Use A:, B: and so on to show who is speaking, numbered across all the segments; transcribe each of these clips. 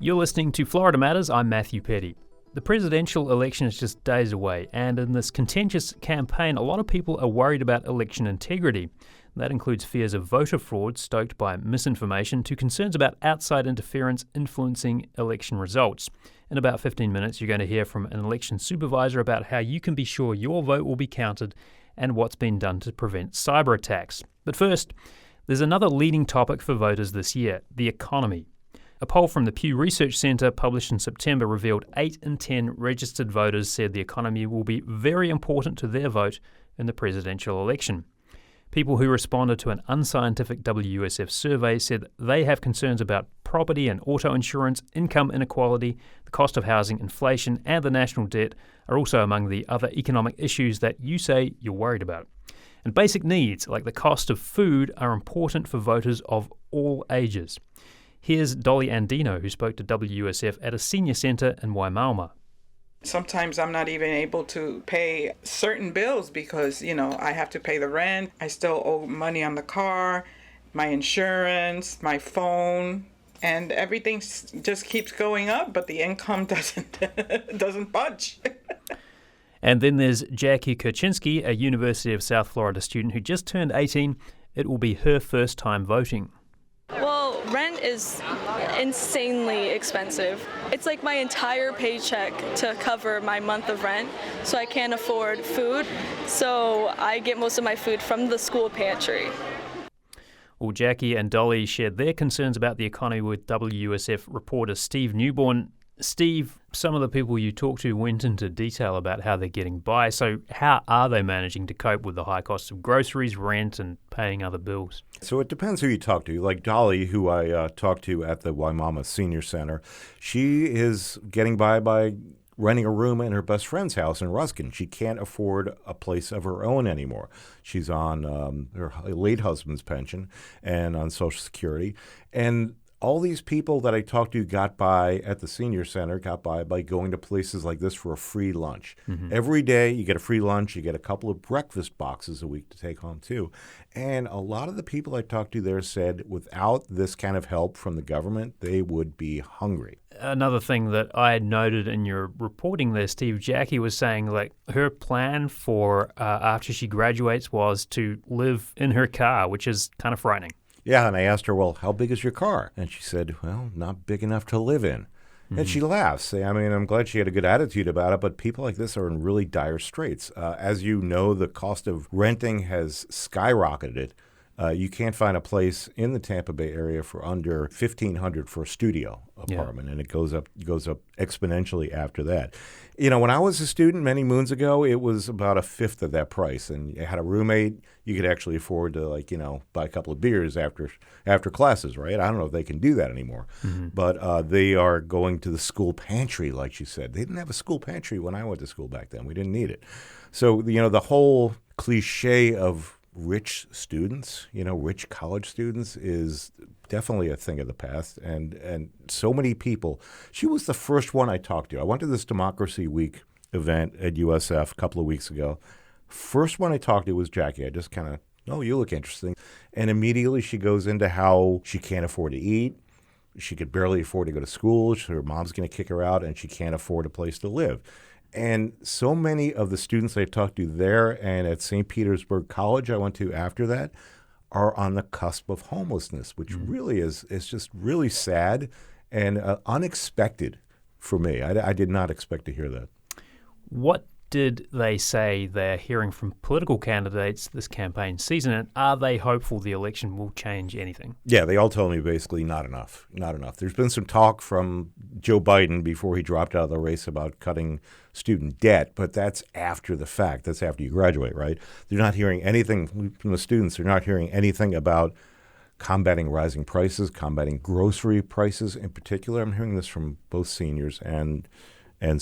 A: You're listening to Florida Matters. I'm Matthew Petty. The presidential election is just days away, and in this contentious campaign, a lot of people are worried about election integrity. That includes fears of voter fraud stoked by misinformation to concerns about outside interference influencing election results. In about 15 minutes, you're going to hear from an election supervisor about how you can be sure your vote will be counted and what's been done to prevent cyberattacks. But first, there's another leading topic for voters this year, the economy. A poll from the Pew Research Center published in September revealed 8 in 10 registered voters said the economy will be very important to their vote in the presidential election. People who responded to an unscientific WSF survey said they have concerns about property and auto insurance, income inequality, the cost of housing, inflation, and the national debt are also among the other economic issues that you say you're worried about. And basic needs, like the cost of food, are important for voters of all ages. Here's Dolly Andino, who spoke to WSF at a senior centre in Waimauma.
B: Sometimes I'm not even able to pay certain bills because, I have to pay the rent. I still owe money on the car, my insurance, my phone, and everything just keeps going up, but the income doesn't budge.
A: And then there's Jackie Kurchinski, a University of South Florida student who just turned 18. It will be her first time voting.
C: Well, rent is insanely expensive. It's like my entire paycheck to cover my month of rent, so I can't afford food. So I get most of my food from the school pantry.
A: Well, Jackie and Dolly shared their concerns about the economy with WSF reporter Steve Newborn. Steve, some of the people you talked to went into detail about how they're getting by. So how are they managing to cope with the high costs of groceries, rent, and paying other bills?
D: So it depends who you talk to. Like Dolly, who I talked to at the Waimauma Senior Center, she is getting by renting a room in her best friend's house in Ruskin. She can't afford a place of her own anymore. She's on her late husband's pension and on Social Security. And all these people that I talked to got by at the senior center, got by going to places like this for a free lunch. Mm-hmm. Every day you get a free lunch. You get a couple of breakfast boxes a week to take home too. And a lot of the people I talked to there said without this kind of help from the government, they would be hungry.
A: Another thing that I had noted in your reporting there, Steve, Jackie was saying like her plan for after she graduates was to live in her car, which is kind of frightening.
D: Yeah, and I asked her, well, how big is your car? And she said, well, not big enough to live in. Mm-hmm. And she laughs. I mean, I'm glad she had a good attitude about it, but people like this are in really dire straits. As you know, the cost of renting has skyrocketed. You can't find a place in the Tampa Bay area for under $1,500 for a studio apartment, and it goes up exponentially after that. When I was a student many moons ago, it was about a fifth of that price, and you had a roommate. You could actually afford to buy a couple of beers after classes, right? I don't know if they can do that anymore, but they are going to the school pantry, like she said. They didn't have a school pantry when I went to school back then. We didn't need it. So the whole cliche of rich students, rich college students is definitely a thing of the past. And so many people, she was the first one I talked to. I went to this Democracy Week event at USF a couple of weeks ago. First one I talked to was Jackie. I just kind of, oh, you look interesting. And immediately she goes into how she can't afford to eat. She could barely afford to go to school. Her mom's going to kick her out, and she can't afford a place to live. And so many of the students I talked to there and at St. Petersburg College I went to after that are on the cusp of homelessness, which really is just really sad and unexpected for me. I did not expect to hear that.
A: What did they say they're hearing from political candidates this campaign season, and are they hopeful the election will change anything?
D: Yeah, they all told me basically not enough. There's been some talk from Joe Biden before he dropped out of the race about cutting student debt, but that's after the fact. That's after you graduate, right? They're not hearing anything from the students. They're not hearing anything about combating rising prices, combating grocery prices in particular. I'm hearing this from both seniors and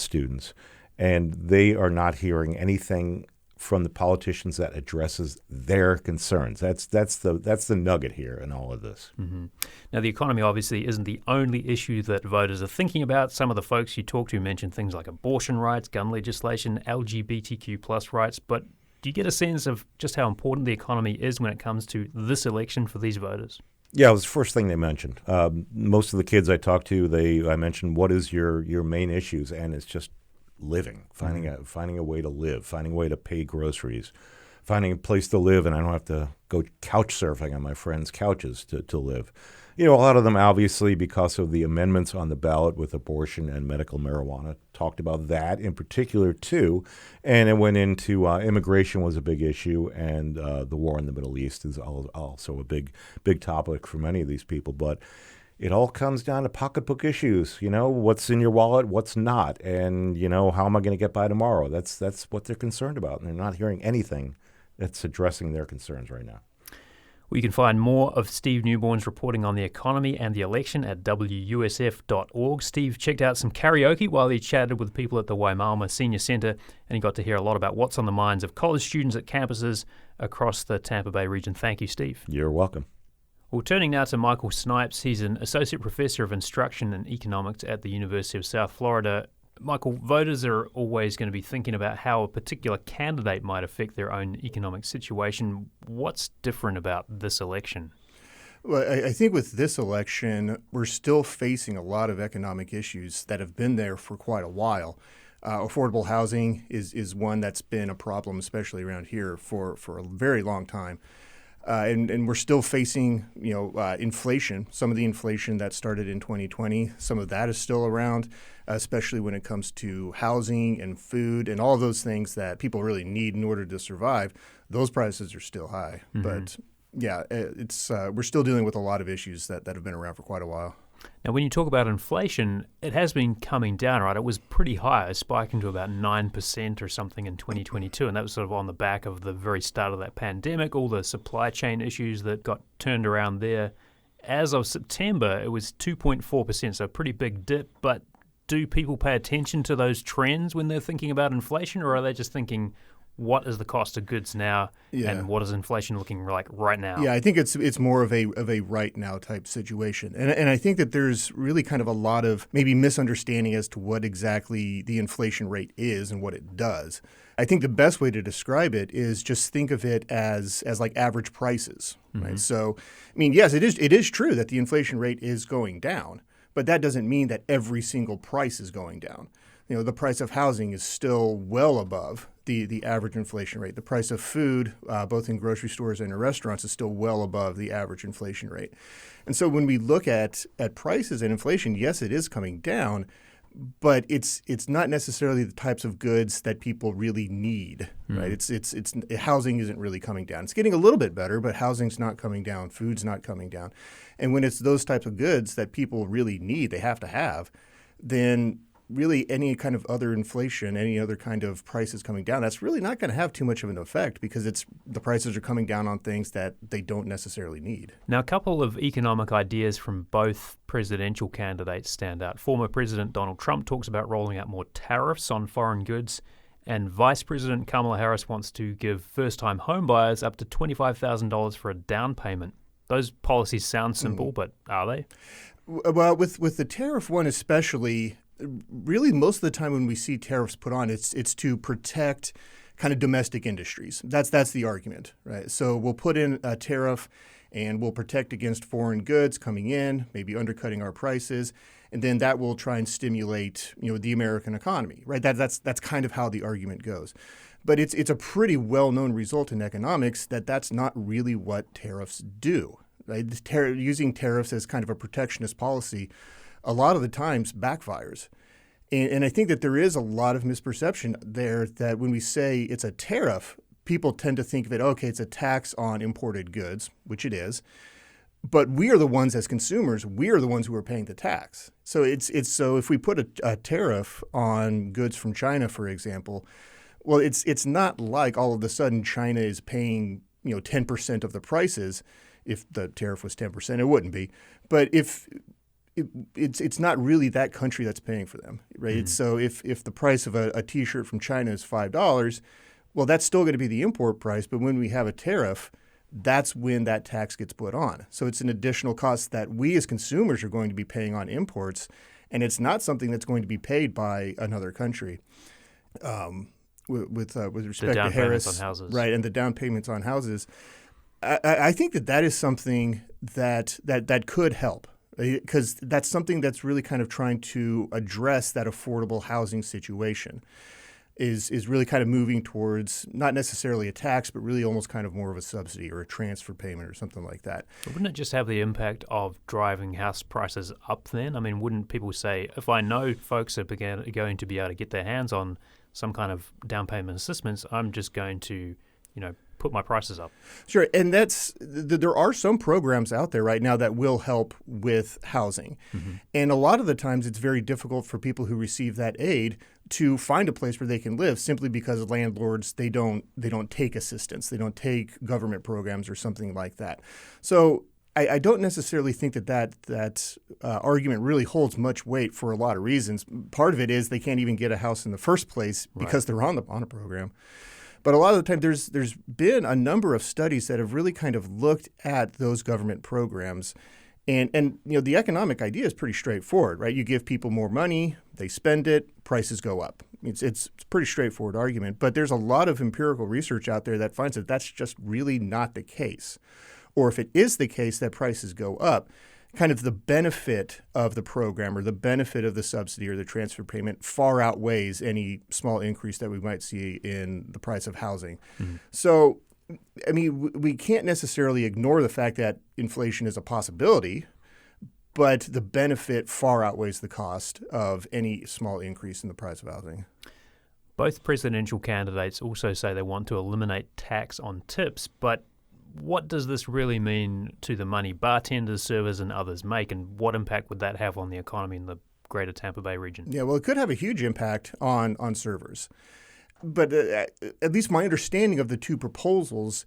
D: students. And they are not hearing anything from the politicians that addresses their concerns. That's the nugget here in all of this.
A: Mm-hmm. Now, the economy obviously isn't the only issue that voters are thinking about. Some of the folks you talk to mention things like abortion rights, gun legislation, LGBTQ plus rights. But do you get a sense of just how important the economy is when it comes to this election for these voters?
D: Yeah, it was the first thing they mentioned. Most of the kids I talked to, I mentioned, what is your main issues? And it's just living, finding a way to live, finding a way to pay groceries, finding a place to live, and I don't have to go couch surfing on my friends' couches to live. A lot of them, obviously, because of the amendments on the ballot with abortion and medical marijuana, talked about that in particular, too. And it went into immigration was a big issue, and the war in the Middle East is also a big topic for many of these people. But it all comes down to pocketbook issues, what's in your wallet, what's not, and, how am I going to get by tomorrow? That's what they're concerned about, and they're not hearing anything that's addressing their concerns right now.
A: Well, you can find more of Steve Newborn's reporting on the economy and the election at wusf.org. Steve checked out some karaoke while he chatted with people at the Waimauma Senior Centre, and he got to hear a lot about what's on the minds of college students at campuses across the Tampa Bay region. Thank you, Steve.
D: You're welcome.
A: Well, turning now to Michael Snipes. He's an associate professor of instruction and economics at the University of South Florida. Michael, voters are always going to be thinking about how a particular candidate might affect their own economic situation. What's different about this election?
E: Well, I think with this election, we're still facing a lot of economic issues that have been there for quite a while. Affordable housing is one that's been a problem, especially around here, for a very long time. And we're still facing, inflation. Some of the inflation that started in 2020, some of that is still around, especially when it comes to housing and food and all of those things that people really need in order to survive. Those prices are still high. Mm-hmm. But yeah, we're still dealing with a lot of issues that have been around for quite a while.
A: Now, when you talk about inflation, it has been coming down, right? It was pretty high, spiking to about 9% or something in 2022, and that was sort of on the back of the very start of that pandemic, all the supply chain issues that got turned around there. As of September, it was 2.4%, so a pretty big dip, but do people pay attention to those trends when they're thinking about inflation, or are they just thinking, what is the cost of goods now, and what is inflation looking like right now?
E: Yeah, I think it's more of a right now type situation, and I think that there's really kind of a lot of maybe misunderstanding as to what exactly the inflation rate is and what it does. I think the best way to describe it is just think of it as like average prices, right? Mm-hmm. So, I mean, yes, it is true that the inflation rate is going down, but that doesn't mean that every single price is going down. The price of housing is still well above the average inflation rate. The price of food, both in grocery stores and in restaurants, is still well above the average inflation rate. And so when we look at prices and inflation, yes, it is coming down, but it's not necessarily the types of goods that people really need, right? It's housing isn't really coming down. It's getting a little bit better, but housing's not coming down, food's not coming down. And when it's those types of goods that people really need, they have to have, then really any kind of other inflation, any other kind of prices coming down, that's really not going to have too much of an effect because the prices are coming down on things that they don't necessarily need.
A: Now, a couple of economic ideas from both presidential candidates stand out. Former President Donald Trump talks about rolling out more tariffs on foreign goods, and Vice President Kamala Harris wants to give first-time homebuyers up to $25,000 for a down payment. Those policies sound simple, but are they?
E: Well, with the tariff one especially, really most of the time when we see tariffs put on, it's to protect kind of domestic industries. That's the argument, right? So we'll put in a tariff and we'll protect against foreign goods coming in, maybe undercutting our prices, and then that will try and stimulate, the American economy, right? That's kind of how the argument goes. But it's a pretty well-known result in economics that that's not really what tariffs do, right? Using tariffs as kind of a protectionist policy a lot of the times backfires. And I think that there is a lot of misperception there that when we say it's a tariff, people tend to think of it, okay, it's a tax on imported goods, which it is. But we are the ones as consumers, we are the ones who are paying the tax. So so if we put a tariff on goods from China, for example, well, it's not like all of a sudden China is paying 10% of the prices. If the tariff was 10%, it wouldn't be. But if it's not really that country that's paying for them, right? Mm-hmm. So if the price of a T-shirt from China is $5, well, that's still going to be the import price. But when we have a tariff, that's when that tax gets put on. So it's an additional cost that we as consumers are going to be paying on imports, and it's not something that's going to be paid by another country. With respect to Harris,
A: on houses.
E: Right, and the down payments on houses, I think that is something that could help, because that's something that's really kind of trying to address that affordable housing situation. Is really kind of moving towards not necessarily a tax, but really almost kind of more of a subsidy or a transfer payment or something like that.
A: But wouldn't it just have the impact of driving house prices up then? I mean, wouldn't people say, if I know folks are going to be able to get their hands on some kind of down payment assistance, I'm just going to, put my prices up?
E: Sure, and there are some programs out there right now that will help with housing. Mm-hmm. And a lot of the times it's very difficult for people who receive that aid to find a place where they can live, simply because landlords, they don't take assistance. They don't take government programs or something like that. So I don't necessarily think that argument really holds much weight for a lot of reasons. Part of it is they can't even get a house in the first place because they're on a program. But a lot of the time, there's been a number of studies that have really kind of looked at those government programs. And the economic idea is pretty straightforward, right? You give people more money, they spend it, prices go up. It's a pretty straightforward argument. But there's a lot of empirical research out there that finds that that's just really not the case. Or if it is the case that prices go up, kind of the benefit of the program or the benefit of the subsidy or the transfer payment far outweighs any small increase that we might see in the price of housing. Mm-hmm. So, I mean, we can't necessarily ignore the fact that inflation is a possibility, but the benefit far outweighs the cost of any small increase in the price of housing.
A: Both presidential candidates also say they want to eliminate tax on tips, but what does this really mean to the money bartenders, servers, and others make, and what impact would that have on the economy in the greater Tampa Bay region?
E: Yeah, well, it could have a huge impact on servers. But at least my understanding of the two proposals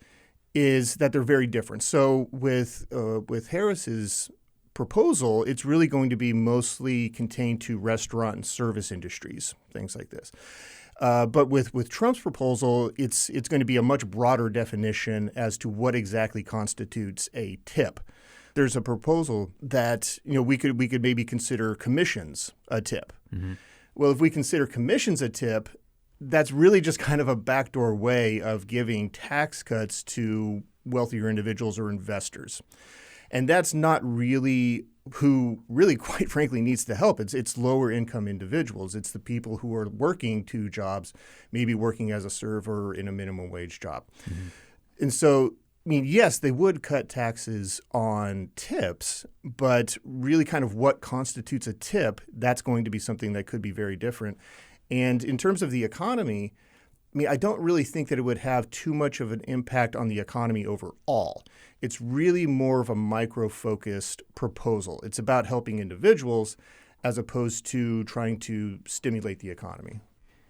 E: is that they're very different. So with Harris's proposal, it's really going to be mostly contained to restaurant and service industries, things like this. But with Trump's proposal, it's going to be a much broader definition as to what exactly constitutes a tip. There's a proposal that we could maybe consider commissions a tip. Mm-hmm. Well, if we consider commissions a tip, that's really just kind of a backdoor way of giving tax cuts to wealthier individuals or investors. And that's not really who really, quite frankly, needs the help. It's lower income individuals. It's the people who are working two jobs, maybe working as a server in a minimum wage job. Mm-hmm. And so, I mean, yes, they would cut taxes on tips, but really kind of what constitutes a tip, that's going to be something that could be very different. And in terms of the economy, I mean, I don't really think that it would have too much of an impact on the economy overall. It's really more of a micro-focused proposal. It's about helping individuals as opposed to trying to stimulate the economy.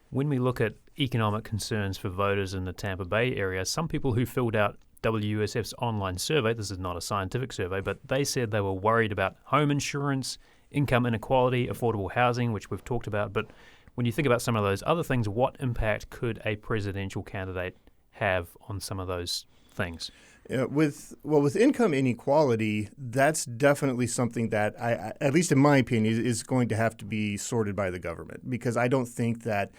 A: When we look at economic concerns for voters in the Tampa Bay area, some people who filled out WSF's online survey, this is not a scientific survey, but they said they were worried about home insurance, income inequality, affordable housing, which we've talked about. But when you think about some of those other things, what impact could a presidential candidate have on some of those things?
E: With income inequality, that's definitely something that, at least in my opinion, is going to have to be sorted by the government, because I don't think that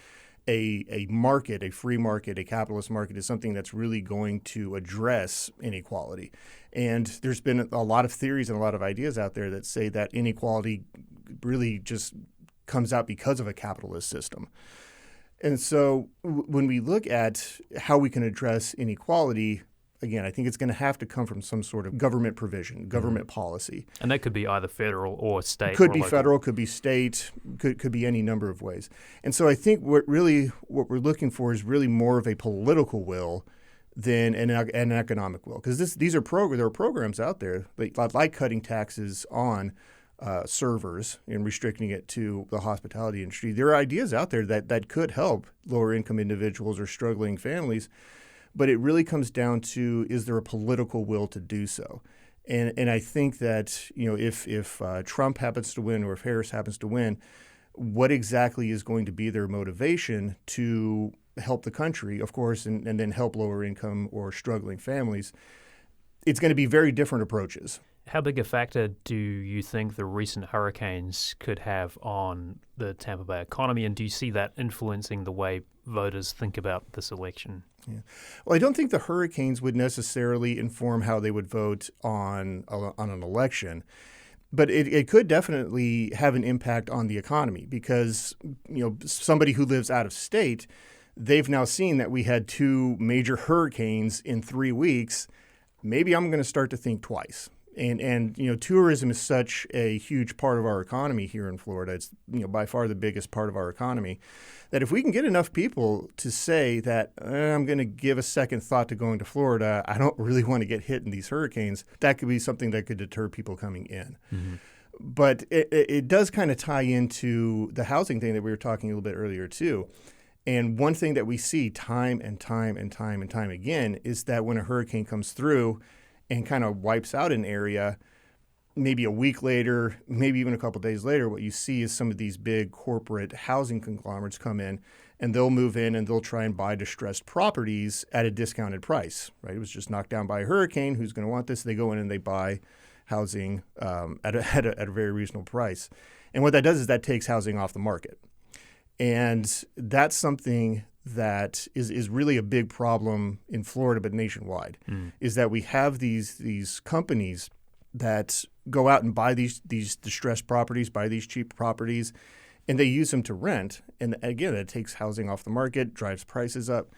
E: a market, a free market, a capitalist market is something that's really going to address inequality. And there's been a lot of theories and a lot of ideas out there that say that inequality really just comes out because of a capitalist system. And so when we look at how we can address inequality, again, I think it's going to have to come from some sort of government provision, government policy.
A: And that could be either federal or state.
E: Could be federal, could be state, could be any number of ways. And so I think what we're looking for is really more of a political will than an economic will. Because there are programs out there like cutting taxes on servers and restricting it to the hospitality industry. There are ideas out there that could help lower income individuals or struggling families. But it really comes down to, is there a political will to do so? And I think that if Trump happens to win or if Harris happens to win, what exactly is going to be their motivation to help the country, of course, and then help lower income or struggling families? it's going to be very different approaches.
A: How big a factor do you think the recent hurricanes could have on the Tampa Bay economy, and do you see that influencing the way voters think about this election?
E: Yeah. Well, I don't think the hurricanes would necessarily inform how they would vote on an election, but it could definitely have an impact on the economy because, somebody who lives out of state, they've now seen that we had 2 major hurricanes in 3 weeks. Maybe I'm going to start to think twice. And tourism is such a huge part of our economy here in Florida. It's by far the biggest part of our economy. That if we can get enough people to say that I'm going to give a second thought to going to Florida, I don't really want to get hit in these hurricanes, that could be something that could deter people coming in. Mm-hmm. But it does kind of tie into the housing thing that we were talking a little bit earlier too. And one thing that we see time and time again is that when a hurricane comes through and kind of wipes out an area, maybe a week later, maybe even a couple of days later, what you see is some of these big corporate housing conglomerates come in and they'll move in and they'll try and buy distressed properties at a discounted price, right? It was just knocked down by a hurricane. Who's going to want this? They go in and they buy housing at a very reasonable price. And what that does is that takes housing off the market. And that's something that is really a big problem in Florida, but nationwide, is that we have these companies that go out and buy these distressed properties, buy these cheap properties, and they use them to rent. And again, it takes housing off the market, drives prices up.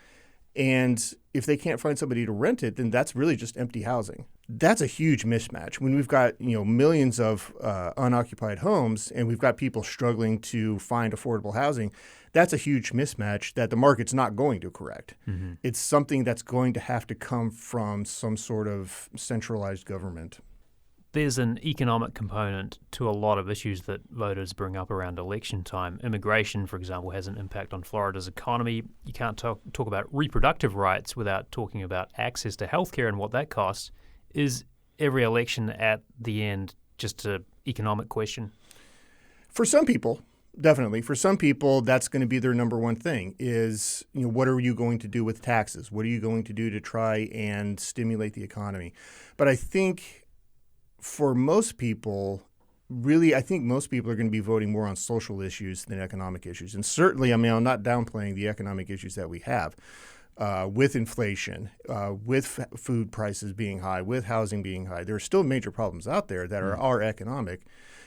E: And if they can't find somebody to rent it, then that's really just empty housing. That's a huge mismatch. When we've got millions of unoccupied homes and we've got people struggling to find affordable housing, that's a huge mismatch that the market's not going to correct. Mm-hmm. It's something that's going to have to come from some sort of centralized government.
A: There's an economic component to a lot of issues that voters bring up around election time. Immigration, for example, has an impact on Florida's economy. You can't talk about reproductive rights without talking about access to healthcare and what that costs. Is every election at the end just an economic question?
E: For some people, definitely. For some people, that's going to be their number one thing is, what are you going to do with taxes? What are you going to do to try and stimulate the economy? But I think for most people, really, I think most people are going to be voting more on social issues than economic issues. And certainly, I'm not downplaying the economic issues that we have with inflation, with food prices being high, with housing being high. There are still major problems out there that are economic.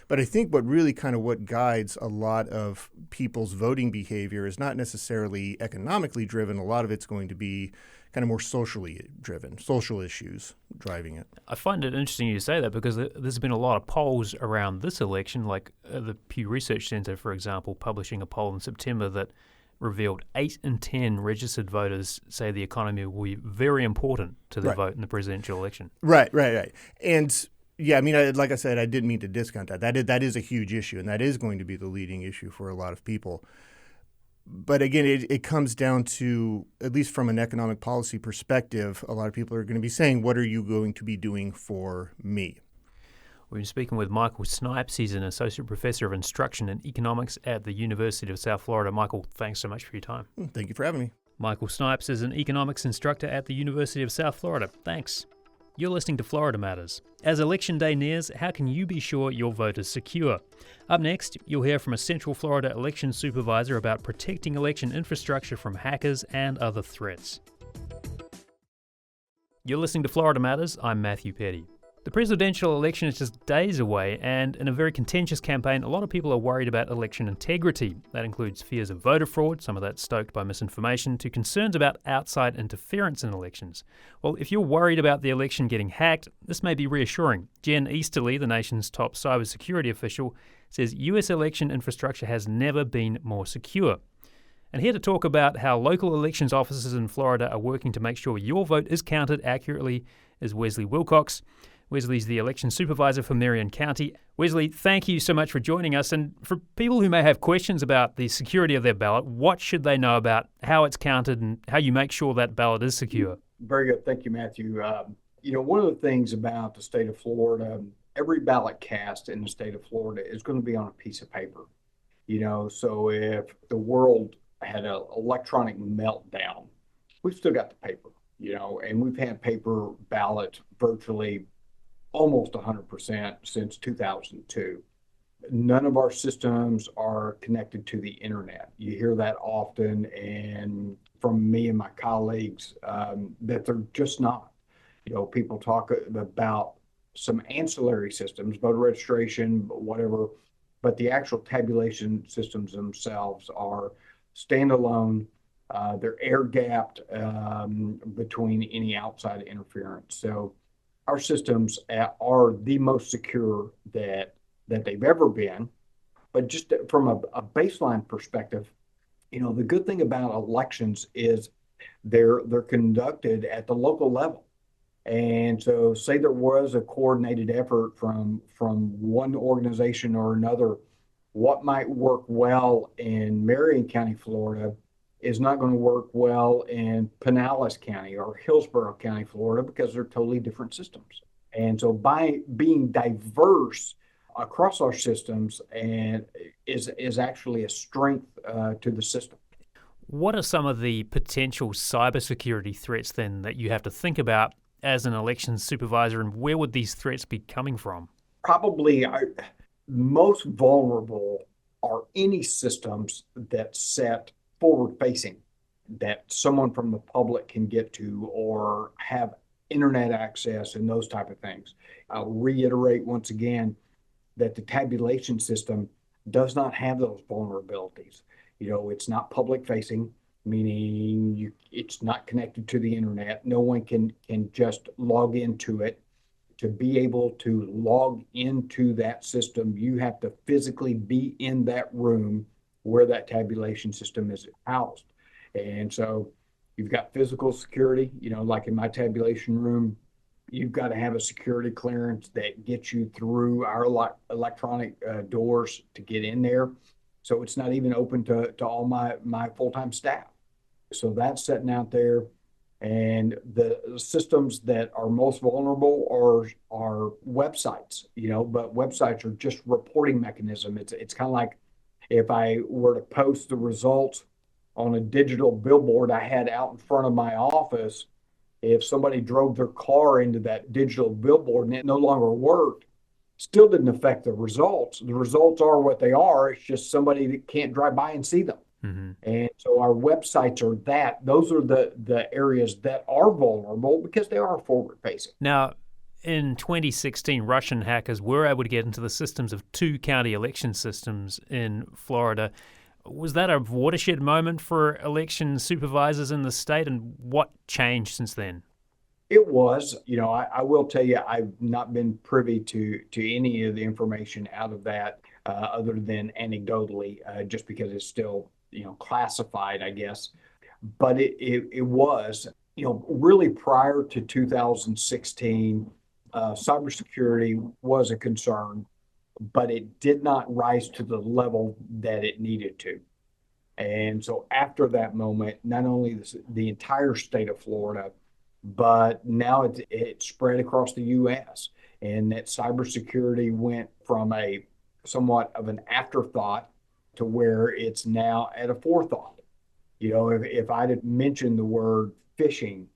E: But I think what guides a lot of people's voting behavior is not necessarily economically driven. A lot of it's going to be kind of more socially driven, social issues driving it.
A: I find it interesting you say that because there's been a lot of polls around this election, like the Pew Research Center, for example, publishing a poll in September that revealed 8 in 10 registered voters say the economy will be very important to their vote in the presidential election.
E: Right. And yeah, like I said, I didn't mean to discount that. That is a huge issue, and that is going to be the leading issue for a lot of people. But again, it comes down to, at least from an economic policy perspective, a lot of people are going to be saying, what are you going to be doing for me?
A: We've been speaking with Michael Snipes. He's an associate professor of instruction and economics at the University of South Florida. Michael, thanks so much for your time.
E: Thank you for having me.
A: Michael Snipes is an economics instructor at the University of South Florida. Thanks. You're listening to Florida Matters. As Election Day nears, how can you be sure your vote is secure? Up next, you'll hear from a Central Florida election supervisor about protecting election infrastructure from hackers and other threats. You're listening to Florida Matters. I'm Matthew Petty. The presidential election is just days away, and in a very contentious campaign, a lot of people are worried about election integrity. That includes fears of voter fraud, some of that stoked by misinformation, to concerns about outside interference in elections. Well, if you're worried about the election getting hacked, this may be reassuring. Jen Easterly, the nation's top cybersecurity official, says US election infrastructure has never been more secure. And here to talk about how local elections officers in Florida are working to make sure your vote is counted accurately is Wesley Wilcox. Wesley's the election supervisor for Marion County. Wesley, thank you so much for joining us. And for people who may have questions about the security of their ballot, what should they know about how it's counted and how you make sure that ballot is secure?
F: Very good. Thank you, Matthew. One of the things about the state of Florida, every ballot cast in the state of Florida is going to be on a piece of paper. So if the world had an electronic meltdown, we've still got the paper. and we've had paper ballots virtually almost 100% since 2002. None of our systems are connected to the internet. You hear that often, and from me and my colleagues, that they're just not. People talk about some ancillary systems, voter registration, whatever, but the actual tabulation systems themselves are standalone. They're air gapped between any outside interference. So our systems are the most secure that they've ever been. But just from a baseline perspective, the good thing about elections is they're conducted at the local level. And so, say there was a coordinated effort from one organization or another, what might work well in Marion County, Florida, is not going to work well in Pinellas County or Hillsborough County, Florida, because they're totally different systems. And so, by being diverse across our systems, and is actually a strength to the system.
A: What are some of the potential cybersecurity threats then that you have to think about as an elections supervisor, and where would these threats be coming from?
F: Probably most vulnerable are any systems that set forward facing, that someone from the public can get to or have internet access and those type of things. I'll reiterate once again that the tabulation system does not have those vulnerabilities. It's not public facing, meaning it's not connected to the internet. No one can just log into it. To be able to log into that system, you have to physically be in that room where that tabulation system is housed. And so you've got physical security, like in my tabulation room, you've got to have a security clearance that gets you through our electronic doors to get in there. So it's not even open to all my full-time staff. So that's sitting out there. And the systems that are most vulnerable are websites, but websites are just reporting mechanism. It's kind of like if I were to post the results on a digital billboard I had out in front of my office. If somebody drove their car into that digital billboard and it no longer worked, still didn't affect the results. The results are what they are. It's just somebody that can't drive by and see them. Mm-hmm. And so our websites are those are the areas that are vulnerable because they are forward facing.
A: Now, in 2016, Russian hackers were able to get into the systems of 2 county election systems in Florida. Was that a watershed moment for election supervisors in the state, and what changed since then?
F: It was. I will tell you, I've not been privy to any of the information out of that other than anecdotally, just because it's still, classified, I guess. But it was, really prior to 2016, cybersecurity was a concern, but it did not rise to the level that it needed to. And so after that moment, not only the entire state of Florida, but now it spread across the U.S. and that cybersecurity went from a somewhat of an afterthought to where it's now at a forethought. If I'd have mentioned the word phishing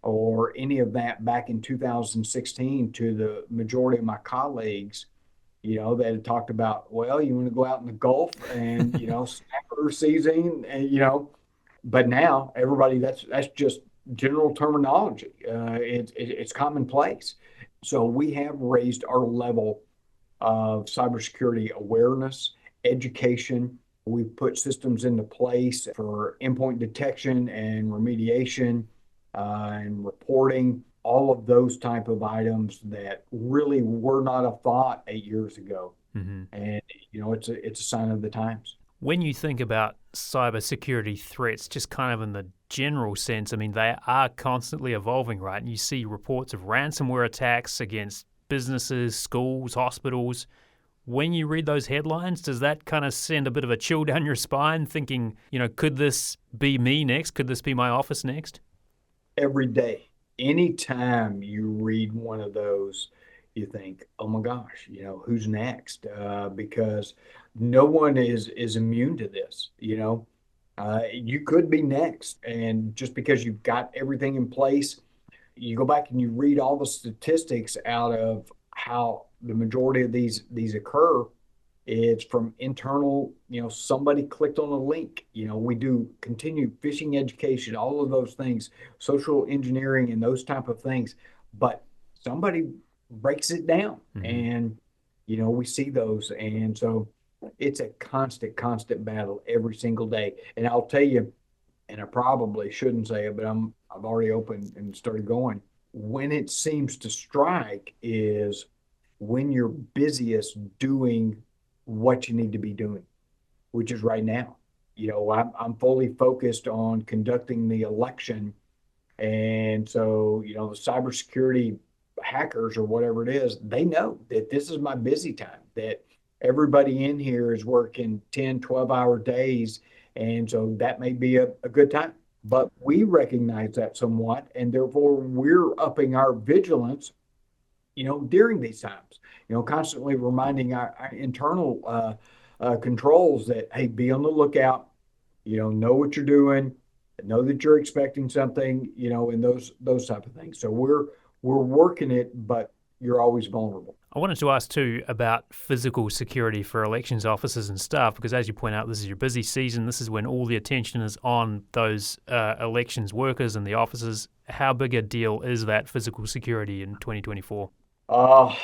F: or any of that back in 2016 to the majority of my colleagues, they had talked about, well, you want to go out in the Gulf and, snapper season, and, but now everybody, that's just general terminology. It's commonplace. So we have raised our level of cybersecurity awareness, education. We've put systems into place for endpoint detection and remediation and reporting, all of those type of items that really were not a thought 8 years ago. Mm-hmm. And, it's a sign of the times.
A: When you think about cybersecurity threats, just kind of in the general sense, I mean, they are constantly evolving, right? And you see reports of ransomware attacks against businesses, schools, hospitals. When you read those headlines, does that kind of send a bit of a chill down your spine thinking, could this be me next? Could this be my office next?
F: Every day, anytime you read one of those, you think, oh my gosh, who's next? Because no one is immune to this, You could be next. And just because you've got everything in place, you go back and you read all the statistics out of how the majority of these occur. It's from internal, somebody clicked on a link. We do continued phishing education, all of those things, social engineering and those type of things. But somebody breaks it down, and we see those. And so it's a constant battle every single day. And I'll tell you, and I probably shouldn't say it, but I've already opened and started going. When it seems to strike is when you're busiest doing what you need to be doing, which is right now. I'm fully focused on conducting the election. And so, the cybersecurity hackers or whatever it is, they know that this is my busy time, that everybody in here is working 10, 12-hour days. And so that may be a good time. But we recognize that somewhat, and therefore we're upping our vigilance, during these times, constantly reminding our internal controls that, hey, be on the lookout, know what you're doing, know that you're expecting something, and those type of things. So we're working it, but you're always vulnerable.
A: I wanted to ask too about physical security for elections officers and staff, because as you point out, this is your busy season. This is when all the attention is on those elections workers and the officers. How big a deal is that physical security in 2024?
F: I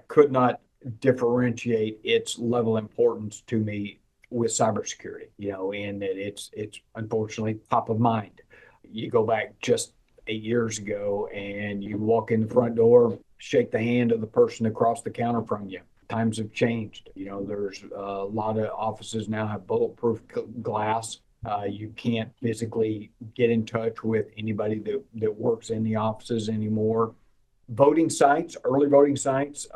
F: could not differentiate its level of importance to me with cybersecurity, and that it's unfortunately top of mind. You go back just 8 years ago and you walk in the front door, shake the hand of the person across the counter from you. Times have changed. There's a lot of offices now have bulletproof glass. You can't physically get in touch with anybody that works in the offices anymore. Voting sites, early voting sites,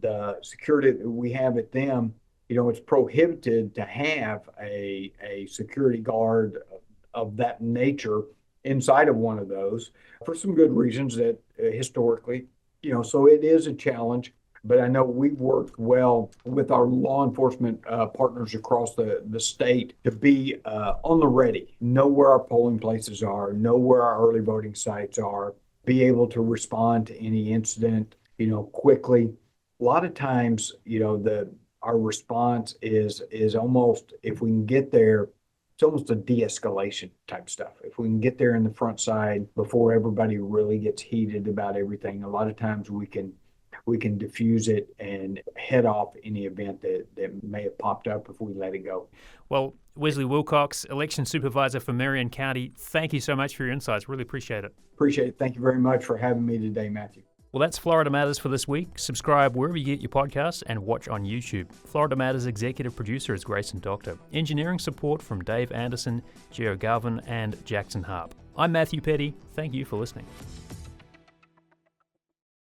F: the security that we have at them, it's prohibited to have a security guard of that nature inside of one of those for some good reasons that historically, so it is a challenge. But I know we've worked well with our law enforcement partners across the state to be on the ready, know where our polling places are, know where our early voting sites are, be able to respond to any incident, quickly. A lot of times, our response is almost, if we can get there, it's almost a de-escalation type stuff. If we can get there in the front side before everybody really gets heated about everything, a lot of times we can diffuse it and head off any event that may have popped up if we let it go.
A: Well, Wesley Wilcox, Election Supervisor for Marion County, thank you so much for your insights. Really appreciate it.
F: Appreciate it. Thank you very much for having me today, Matthew.
A: Well, that's Florida Matters for this week. Subscribe wherever you get your podcasts and watch on YouTube. Florida Matters executive producer is Grayson Doctor. Engineering support from Dave Anderson, Gio Garvin, and Jackson Harp. I'm Matthew Petty. Thank you for listening.